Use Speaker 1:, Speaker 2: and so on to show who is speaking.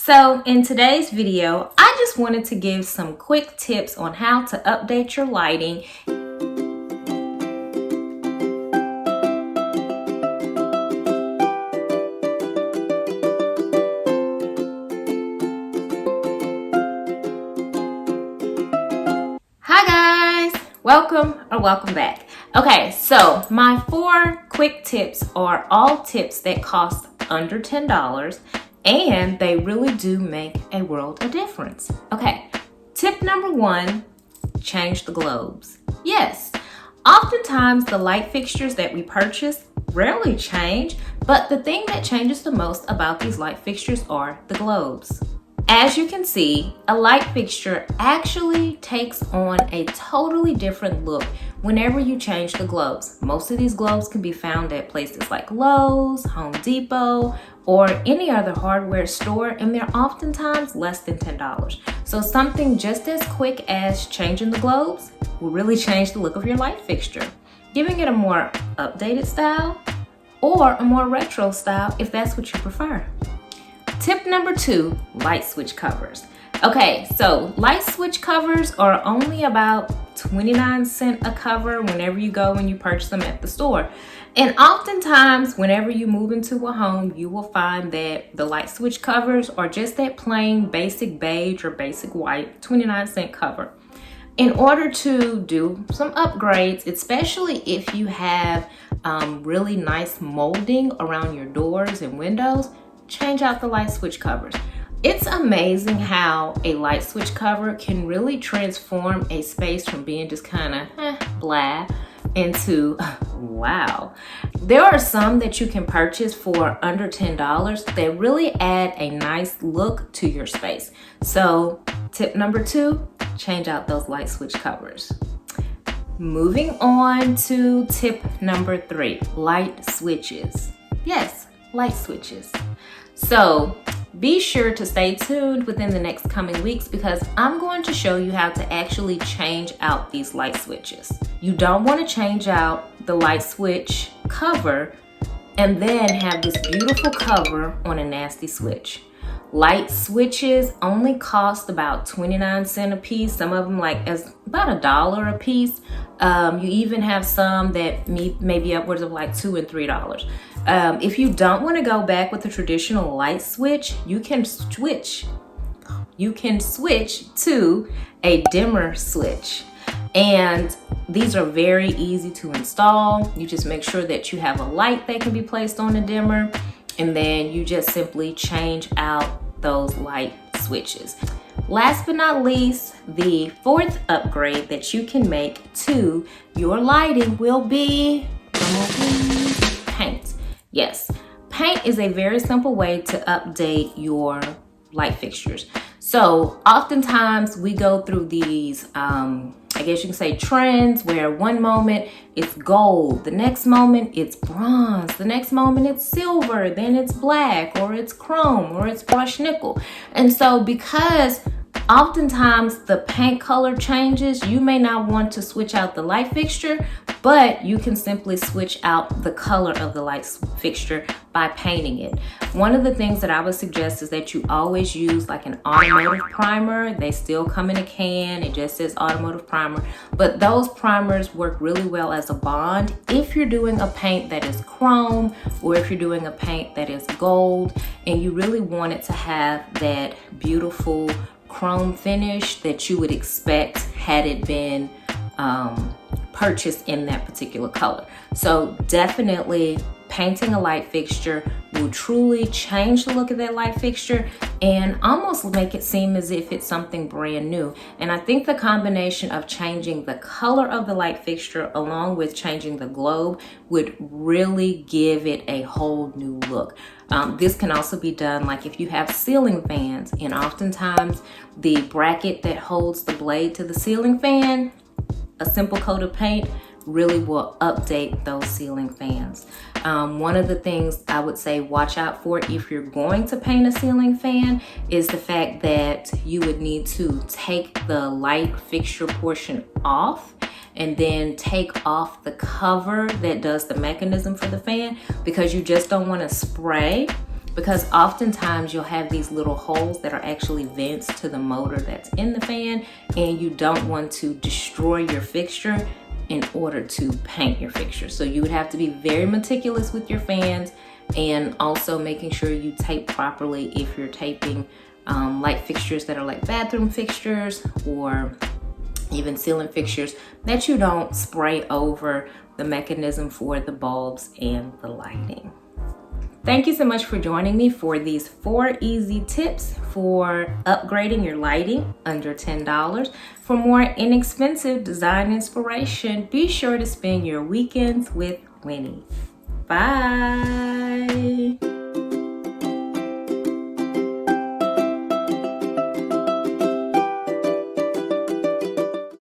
Speaker 1: So in today's video, I just wanted to give some quick tips on how to update your lighting. Hi guys, welcome back. Okay, so my 4 quick tips are all tips that cost under $10. And they really do make a world of difference. Okay, tip number 1, change the globes. Yes, oftentimes the light fixtures that we purchase rarely change, but the thing that changes the most about these light fixtures are the globes. As you can see, a light fixture actually takes on a totally different look whenever you change the globes. Most of these globes can be found at places like Lowe's, Home Depot, or any other hardware store, and they're oftentimes less than $10. So something just as quick as changing the globes will really change the look of your light fixture, giving it a more updated style or a more retro style if that's what you prefer. Tip number 2, light switch covers. Okay, so light switch covers are only about 29 cents a cover whenever you go and you purchase them at the store. And oftentimes, whenever you move into a home, you will find that the light switch covers are just that plain basic beige or basic white 29-cent cover. In order to do some upgrades, especially if you have really nice molding around your doors and windows, change out the light switch covers. It's amazing how a light switch cover can really transform a space from being just kind of blah into wow. There are some that you can purchase for under $10 that really add a nice look to your space. So tip number 2, change out those light switch covers. Moving on to tip number 3, light switches. Yes, light switches. So be sure to stay tuned within the next coming weeks because I'm going to show you how to actually change out these light switches. You don't want to change out the light switch cover and then have this beautiful cover on a nasty switch. Light switches only cost about 29 cents a piece. Some of them like as about $1 a piece. You even have some that may be upwards of like $2 and $3. If you don't want to go back with the traditional light switch, you can switch to a dimmer switch. And these are very easy to install. You just make sure that you have a light that can be placed on the dimmer, and then you just simply change out those light switches. Last but not least, the 4th upgrade that you can make to your lighting will be paint. Yes, paint is a very simple way to update your light fixtures. So oftentimes we go through these, I guess you can say trends where one moment it's gold, the next moment it's bronze, the next moment it's silver, then it's black or it's chrome or it's brushed nickel. And so because oftentimes the paint color changes, you may not want to switch out the light fixture, but you can simply switch out the color of the light fixture by painting it. One of the things that I would suggest is that you always use like an automotive primer. They still come in a can, it just says automotive primer, but those primers work really well as a bond if you're doing a paint that is chrome or if you're doing a paint that is gold and you really want it to have that beautiful chrome finish that you would expect had it been purchased in that particular color. So definitely painting a light fixture will truly change the look of that light fixture and almost make it seem as if it's something brand new. And I think the combination of changing the color of the light fixture along with changing the globe would really give it a whole new look. This can also be done like if you have ceiling fans, and oftentimes the bracket that holds the blade to the ceiling fan, a simple coat of paint really will update those ceiling fans. One of the things I would say watch out for if you're going to paint a ceiling fan is the fact that you would need to take the light fixture portion off and then take off the cover that does the mechanism for the fan, because you just don't want to spray because oftentimes you'll have these little holes that are actually vents to the motor that's in the fan, and you don't want to destroy your fixture in order to paint your fixture. So you would have to be very meticulous with your fans, and also making sure you tape properly if you're taping light fixtures that are like bathroom fixtures or even ceiling fixtures, that you don't spray over the mechanism for the bulbs and the lighting. Thank you so much for joining me for these 4 easy tips for upgrading your lighting under $10. For more inexpensive design inspiration, be sure to spend your weekends with Winnie. Bye.